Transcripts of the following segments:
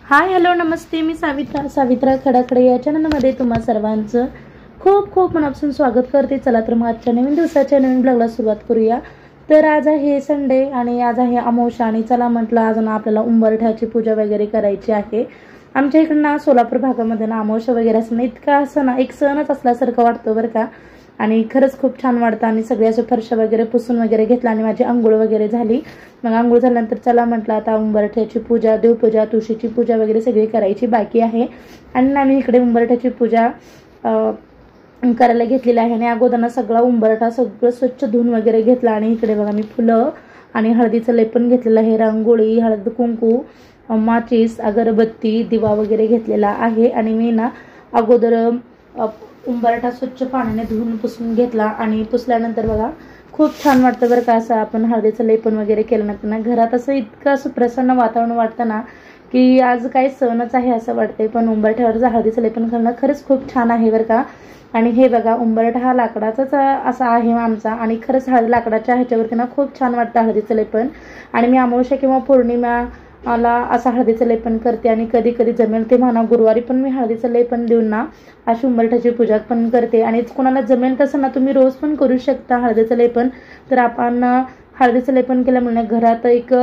Hi hello नमस्ते, मी सावित्रा खडाखडे या चॅनलमध्ये तुम्हा सर्वांचं खूप खूप मनापासून स्वागत करते। चला तर मग आजच्या नवीन दिवसाच्या नवीन ब्लॉगला सुरुवात करूया। तर आज आहे संडे आणि आज आहे अमावस्या आणि चला म्हटलं आज ना आपल्याला उंबरठ्याची पूजा वगैरे करायची आहे। आमच्या इकडे ना सोलापूर भागामध्ये ना अमावस्या वगैरे असं इतका असं ना एक सणच असल्यासारखं वाटतं बरं का। आणि खरंच खूप छान वाटतं आणि सगळे असे फरशा वगैरे पुसून वगैरे घेतला आणि माझी अंघोळ वगैरे झाली। मग अंघोळ झाल्यानंतर चला म्हटलं आता उंबरठ्याची पूजा, देवपूजा, तुळशीची पूजा वगैरे सगळी करायची बाकी आहे। आणि आम्ही इकडे उंबरठ्याची पूजा करायला घेतलेली आहे आणि अगोदर सगळा उंबरठा सगळं स्वच्छ धुवून वगैरे घेतला आणि इकडे बघा मी फुलं आणि हळदीचं लेपन घेतलेलं आहे, रांगोळी, हळद कुंकू, माचीस, अगरबत्ती, दिवा वगैरे घेतलेला आहे। आणि मी ना अगोदर उंबरठा स्वच्छ पाण्याने धुवून पुसून घेतला आणि पुसल्यानंतर बघा खूप छान वाटतं बरं का। असं आपण हळदीचं लेपन वगैरे केल्यानंतर ना घरात असं इतकं असं प्रसन्न वातावरण वाटतं ना की आज काय सणच आहे असं वाटते। पण उंबरठ्यावरचं हळदीचं लेपन करणं खरंच खूप छान आहे बरं का। आणि हे बघा उंबरठा हा लाकडाचाच असा आहे आमचा आणि खरंच हळद लाकडाच्या ह्याच्यावरती ना खूप छान वाटतं हळदीचं लेपन। आणि मी अमावस्या किंवा पौर्णिमा मला असं हळदीचं लेपन करते आणि कधी कधी जमेल तेव्हा ना गुरुवारी पण मी हळदीचं लेपन देऊन ना अशी उंबरठ्याची पूजा पण करते। आणि कोणाला जमेल तसं ना तुम्ही रोज पण करू शकता हळदीचं लेपन। तर आपण हळदीचं लेपन केल्यामुळे घरात एक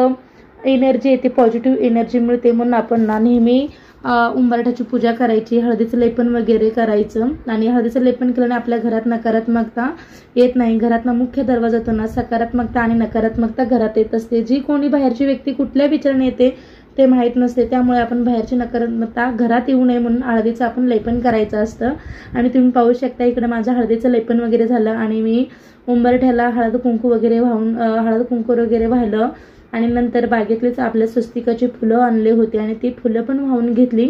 एनर्जी येते, पॉझिटिव्ह एनर्जी मिळते, म्हणून आपण ना नेहमी उंबरठ्याची पूजा करायची, हळदीचं लेपन वगैरे करायचं। आणि हळदीचं लेपन केल्याने आपल्या घरात नकारात्मकता येत नाही, घरात मुख्य दरवाजातून ना सकारात्मकता आणि नकारात्मकता घरात येत असते। जी कोणी बाहेरची व्यक्ती कुठल्या विचाराने येते ते माहीत नसते, त्यामुळे आपण बाहेरची नकारात्मकता घरात येऊ नये म्हणून हळदीचं आपण लेपन करायचं असतं। आणि तुम्ही पाहू शकता इकडे माझं हळदीचं लेपन वगैरे झालं आणि मी उंबरठ्याला हळद कुंकू वगैरे वाहिलं आणि नंतर बागेतलीच आपल्या स्वस्तिकाची फुलं आणले होते आणि ती फुलं पण वाहून घेतली।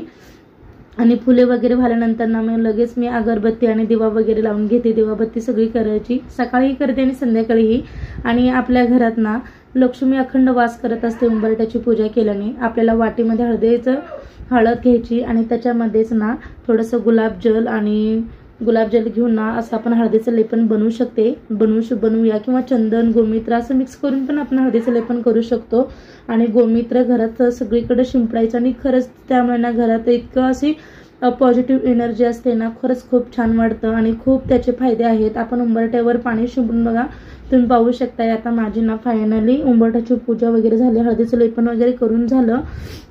आणि फुले वगैरे वाहिल्यानंतर ना मग लगेच मी अगरबत्ती आणि दिवा वगैरे लावून घेते। दिवाबत्ती सगळी करायची, सकाळीही करते आणि संध्याकाळीही। आणि आपल्या घरात ना लक्ष्मी अखंड वास करत असते उंबरठ्याची पूजा केल्याने। आपल्याला वाटीमध्ये हळद घ्यायची आणि त्याच्यामध्येच ना थोडंसं गुलाबजल घेऊन ना असं आपण हळदीचं लेपन बनवूया किंवा चंदन गोमित्र असं मिक्स करून पण आपण हळदीचं लेपन करू शकतो। आणि गोमित्र घरात सगळीकडे शिंपडायचं आणि खरंच त्यामुळे ना घरात इतकं अशी पॉझिटिव्ह एनर्जी असते ना, खरंच खूप छान वाटतं आणि खूप त्याचे फायदे आहेत। आपण उंबरठ्यावर पाणी शिंपडून बघा, तुम्ही पाहू शकता। आता माझी ना फायनली उंबरठ्याची पूजा वगैरे झाली, हळदीचं लेपन वगैरे करून झालं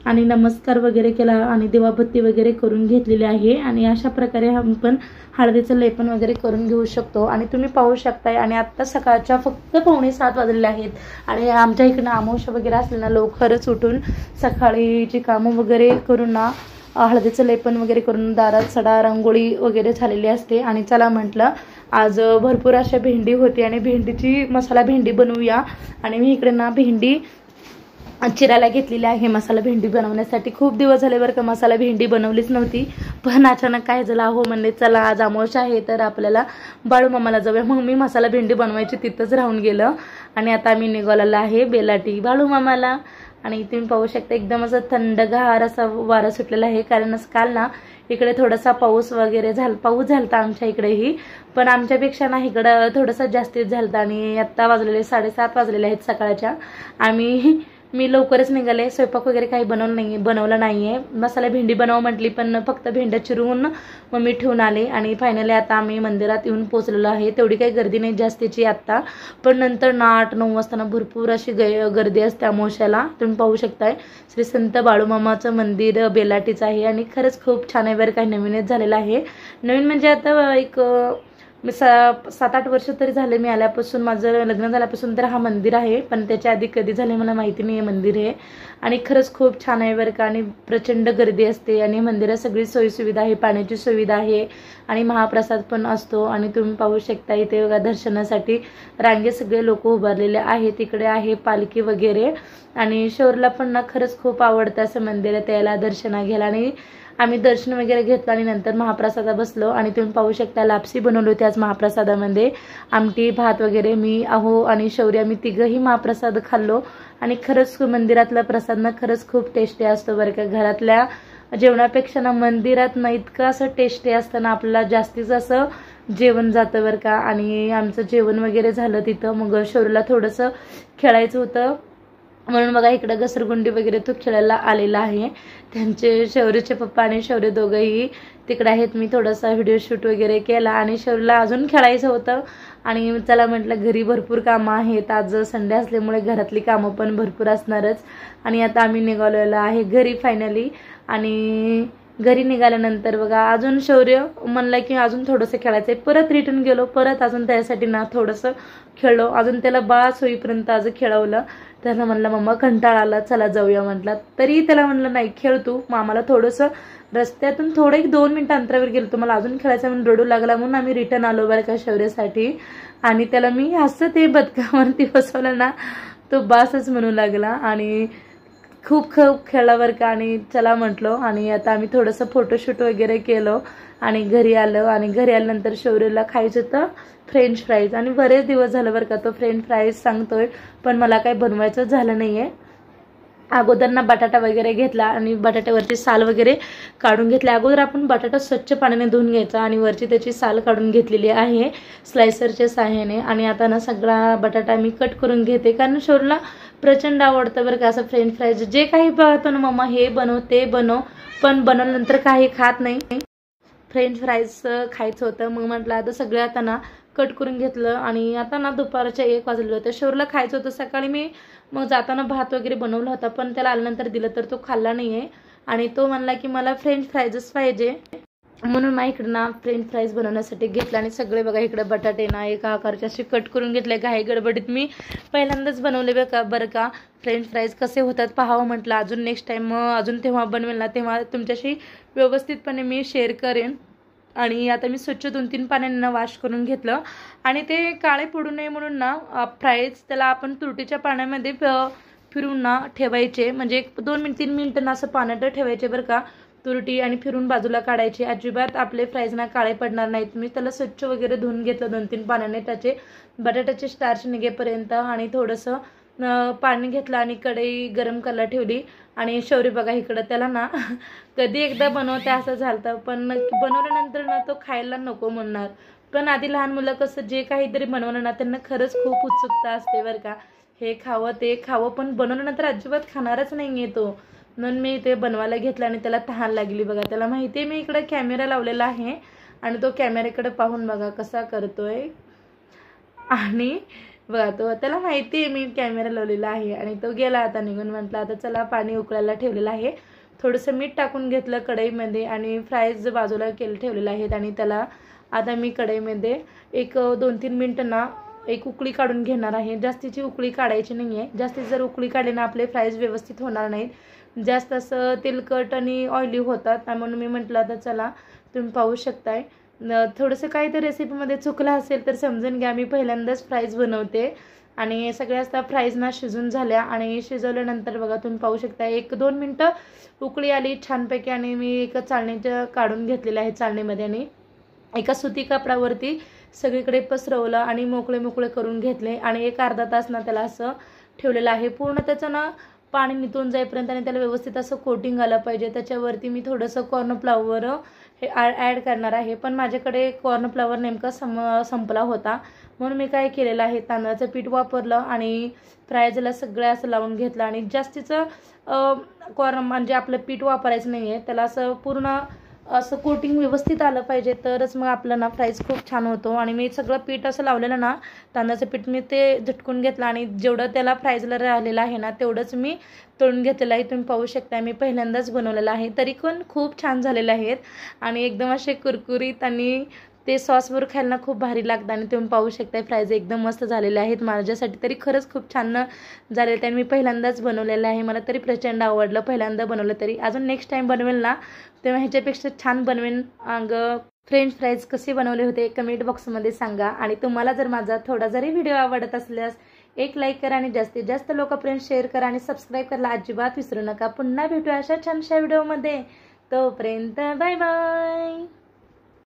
आणि नमस्कार वगैरे केला आणि दिवाबत्ती वगैरे करून घेतलेली आहे। आणि अशा प्रकारे आपण हळदीचं लेपन वगैरे करून घेऊ शकतो। आणि तुम्ही पाहू शकताय आणि आता सकाळच्या फक्त 6:45 वाजलेले आहेत आणि आमच्या इकडनं अमावस्या वगैरे असले ना लवकरच उठून सकाळीची कामं वगैरे करून ना हळदीचं लेपन वगैरे करून दारात सडा रांगोळी वगैरे झालेली असते। आणि चला म्हटलं आज भरपूर अशा भेंडी होती आणि भेंडीची मसाला भेंडी बनवूया। आणि मी इकडे ना भेंडी चिरायला घेतलेली आहे मसाला भेंडी बनवण्यासाठी। खूप दिवस झाले बरं का मसाला भेंडी बनवलीच नव्हती, पण अचानक काय झालं हो म्हणले चला आज अमावस्या आहे तर आपल्याला बाळूमामाला जाऊया। मग मी मसाला भेंडी बनवायची तिथंच राहून गेलं आणि आता आम्ही निघालेलो आहे बेलाटी बाळूमामाला। आणि तुम्ही पाहू शकता एकदम असं थंडगार असा वारा सुटलेला आहे, कारण काल ना इकडे थोडासा पाऊस झालता आमच्या इकडेही, पण आमच्यापेक्षा ना इकडं थोडासा जास्तीच झालता। आणि आत्ता वाजलेले 7:30 वाजलेले आहेत सकाळच्या। मी लवकरच निघाले, स्वयंपाक वगैरे काही बनवलं नाहीये। मसाला भेंडी बनव म्हटली पण फक्त भेंड्या चिरून मग मी ठेवून आले आणि फायनली आता आम्ही मंदिरात येऊन पोहोचलेलो आहे। तेवढी काही गर्दी नाही जास्तीची आत्ता, पण नंतर ना 8-9 वाजता भरपूर अशी गर्दी असते अमावस्याला। तुम्ही पाहू शकताय श्री संत बाळूमामाचं मंदिर बेलाटीचं आहे आणि खरंच खूप छान आहे बरं, काही नवीनच झालेलं आहे। नवीन म्हणजे आता एक 7-8 वर्ष तरी झाले मी आल्यापासून, माझं लग्न झाल्यापासून तर हा मंदिर आहे, पण त्याच्या आधी कधी झाले मला माहिती नाही मंदिर हे। आणि खरंच खूप छान आहे बरं का आणि प्रचंड गर्दी असते आणि मंदिरात सगळी सोयीसुविधा आहे, पाण्याची सुविधा आहे आणि महाप्रसाद पण असतो। आणि तुम्ही पाहू शकता इथे बघा दर्शनासाठी रांगेत सगळे लोक उभारलेले आहेत, तिकडे आहे पालखी वगैरे। आणि शौरला पण ना खरंच खूप आवडतं असं मंदिरात यायला दर्शना घ्यायला। आणि आम्ही दर्शन वगैरे घेतलं आणि नंतर महाप्रसादा बसलो आणि तुम्ही पाहू शकता लापसी बनवली होती आज महाप्रसादामध्ये, आमटी भात वगैरे। मी आणि शौर्य आम्ही तिघंही महाप्रसाद खाल्लो आणि खरंच मंदिरातला प्रसाद ना खरंच खूप टेस्टी असतो बरं का। घरातल्या जेवणापेक्षा ना मंदिरात ना इतकं असं टेस्टी असतं ना आपल्याला जास्तीच असं जेवण जातं बरं का। आणि आमचं जेवण वगैरे झालं तिथं, मग शौर्यला थोडंसं खेळायचं होतं म्हणून बघा इकडे घसरगुंडी वगैरे तो खेळायला आलेला आहे. त्यांचे शौर्यचे पप्पा आणि शौर्य दोघंही तिकडे आहेत. मी थोडासा व्हिडिओ शूट वगैरे केला आणि शौर्यला अजून खेळायचं होतं आणि चला म्हटलं घरी भरपूर कामं आहेत, आज संडे असल्यामुळे घरातली कामं पण भरपूर असणारच. आणि आता आम्ही निघालेलो आहे घरी फायनली. आणि घरी निघाल्यानंतर बघा अजून शौर्य म्हणलं की अजून थोडंसं खेळायचं, परत रिटर्न गेलो, परत अजून त्यासाठी ना थोडंसं खेळलो, अजून त्याला बास होईपर्यंत आज खेळवलं. त्याला म्हणलं मम्मा कंटाळा आला चला जाऊया म्हटलं, तरी त्याला म्हणलं नाही खेळ तू. मग आम्हाला थोडंसं रस्त्यातून थोडं 1-2 मिनिटं अंतरावर गेलो, तुम्हाला अजून खेळायचं म्हणून रडू लागला, म्हणून आम्ही रिटर्न आलो बरं का शौर्यासाठी. आणि त्याला मी असं ते बदकावरती बसवलं ना, तो बासच म्हणू लागला आणि खूप खूप खेळला बरं का. आणि चला म्हटलो आणि आता आम्ही थोडंसं फोटोशूट वगैरे केलं आणि घरी आलो. आणि घरी आल्यानंतर शौर्यला खायचं होतं फ्रेंच फ्राईज आणि बरेच दिवस झालं बरं का तो फ्रेंच फ्राईज सांगतोय, पण मला काही बनवायचं झालं नाहीये. अगोदर ना बटाटा वगैरे घेतला आणि बटाट्यावरची साल वगैरे काढून घेतली. अगोदर आपण बटाटा स्वच्छ पाण्याने धुवून घ्यायचा आणि वरची त्याची साल काढून घेतलेली आहे स्लायसरच्या सहाय्याने. आणि आता ना सगळा बटाटा मी कट करून घेते, कारण शौर्यला प्रचंड आवडतं बरं का असं फ्रेंच फ्राईज. जे काही पाहतो ना मम्मा हे बनव ते बनव, पण बनवल्यानंतर काही खात नाही. फ्रेंच फ्राईज खायचं होतं, मग म्हटलं आता सगळं आता ना कट करून घेतलं. आणि आता ना दुपारच्या 1 वाजले होते. शौर्यला खायचं होतं. सकाळी मी मग जाताना भात वगैरे बनवला होता, पण त्याला आल्यानंतर दिलं तर तो खाल्ला नाहीये आणि तो म्हणला की मला फ्रेंच फ्राईजच पाहिजे. म्हणून मग इकडे ना फ्रेंच फ्राईज बनवण्यासाठी घेतला आणि सगळे बघा इकडे बटाटे ना एका आकारचे असे कट करून घेतले. घाई गडबडीत मी पहिल्यांदाच बनवले बरं का फ्रेंच फ्राईज कसे होतात पाहावं म्हटलं. अजून नेक्स्ट टाइम अजून तेव्हा बनवेल ना तेव्हा तुमच्याशी व्यवस्थितपणे मी शेअर करेन. आणि आता मी स्वच्छ 2-3 पाण्यानं वॉश करून घेतलं आणि ते काळे पडू नये म्हणून ना फ्राईज त्याला आपण तुरटीच्या पाण्यामध्ये फिरून ना ठेवायचे, म्हणजे 2-3 मिनिटं ना असं पाण्यात ठेवायचे बरं का तुरटी, आणि फिरून बाजूला काढायची. अजिबात आपले फ्राईज ना काळे पडणार नाहीत. मी त्याला स्वच्छ वगैरे धुवून घेतलं 2-3 पाण्याने त्याचे बटाट्याचे स्टार्च निघेपर्यंत. आणि थोडंसं पाणी घेतलं आणि कढई गरम करायला ठेवली. आणि शौर्य बघा इकडं त्याला ना कधी एकदा बनवते असं झालं, पण बनवल्यानंतर ना तो खायला नको म्हणणार. पण आधी लहान मुलं कसं जे काहीतरी बनवलं ना त्यांना खरंच खूप उत्सुकता असते बरं का, हे खावं ते खावं, पण बनवल्यानंतर अजिबात खाणारच नाही तो. म्हणून मी ते बनवायला घेतलं आणि त्याला तहान लागली बघा. त्याला माहिती आहे मी इकडे कॅमेरा लावलेला आहे आणि तो कॅमेऱ्याकडे पाहून बघा कसा करतोय. आणि बघा तो त्याला माहिती आहे मी कॅमेरा लावलेला आहे आणि तो गेला आता निघून. म्हटलं आता चला पाणी उकळायला ठेवलेलं आहे, थोडंसं मीठ टाकून घेतलं कढईमध्ये आणि फ्राईज बाजूला ठेवलेले आहेत. आणि त्याला आता मी कढईमध्ये 2-3 मिनिटं ना एक उकळी काढून घेणार आहे. जास्तीची उकळी काढायची नाही आहे, जास्तीत जर उकळी काढली ना आपले फ्राईज व्यवस्थित होणार नाहीत, जास्त असं तेलकट आणि ऑइली होतात. म्हणून मी म्हटलं आता चला तुम्ही पाहू शकताय थोडंसं काही तर रेसिपीमध्ये चुकलं असेल तर समजून घ्या. मी पहिल्यांदाच फ्राईज बनवते आणि सगळ्या फ्राईज ना शिजून झाल्या. आणि शिजवल्यानंतर बघा तुम्ही पाहू शकता 1-2 मिनिटं उकळी आली छानपैकी. आणि मी एका चाळणीच्या काढून घेतलेलं आहे चाळणीमध्ये आणि एका सुती कापडावरती सगळीकडे पसरवलं आणि मोकळे मोकळे करून घेतले. आणि 1-अर्धा तास ना त्याला असं ठेवलेलं आहे, पूर्ण त्याचं ना पाणी निथून जाईपर्यंत आणि त्याला व्यवस्थित असं कोटिंग आलं पाहिजे. त्याच्यावरती मी थोडंसं कॉर्नफ्लॉवर हे ॲड करणार आहे, पण माझ्याकडे कॉर्नफ्लॉवर नेमका संपला होता, म्हणून मी काय केलेलं आहे तांदळाचं पीठ वापरलं आणि फ्रायजला सगळं असं लावून घेतलं. आणि जास्तीचं म्हणजे आपलं पीठ वापरायचं नाही आहे, त्याला असं पूर्ण असं कोटिंग व्यवस्थित आलं पाहिजे तरच मग आपलं ना फ्राईज खूप छान होतो. आणि मी सगळं पीठ असं लावलेलं ना तांदळाचं पीठ मी ते झटकून घेतलं आणि जेवढं त्याला फ्राईजला राहिलेलं आहे ना तेवढंच मी तळून घेतलेलं आहे. तुम्ही पाहू शकता मी पहिल्यांदाच बनवलेलं आहे, तरी पण खूप छान झालेले आहेत आणि एकदम असे कुरकुरीत आणि ते सॉसवर खायला खूप भारी लागतं. आणि तुम्ही पाहू शकता फ्राईज एकदम मस्त झालेले आहेत. माझ्यासाठी तरी खरंच खूप छान झालेले आहेत. मी पहिल्यांदाच बनवलेलं आहे, मला तरी प्रचंड आवडलं. पहिल्यांदा बनवलं तरी अजून नेक्स्ट टाइम बनवेल ना तेव्हा ह्याच्यापेक्षा छान बनवेन. फ्रेंच फ्राईज कसे बनवले होते कमेंट बॉक्समध्ये सांगा. आणि तुम्हाला जर माझा थोडा जरी व्हिडिओ आवडत असल्यास एक लाईक करा आणि जास्तीत जास्त लोकांपर्यंत शेअर करा आणि सबस्क्राईब करायला अजिबात विसरू नका. पुन्हा भेटूया अशा छानशा व्हिडिओमध्ये. तोपर्यंत बाय बाय.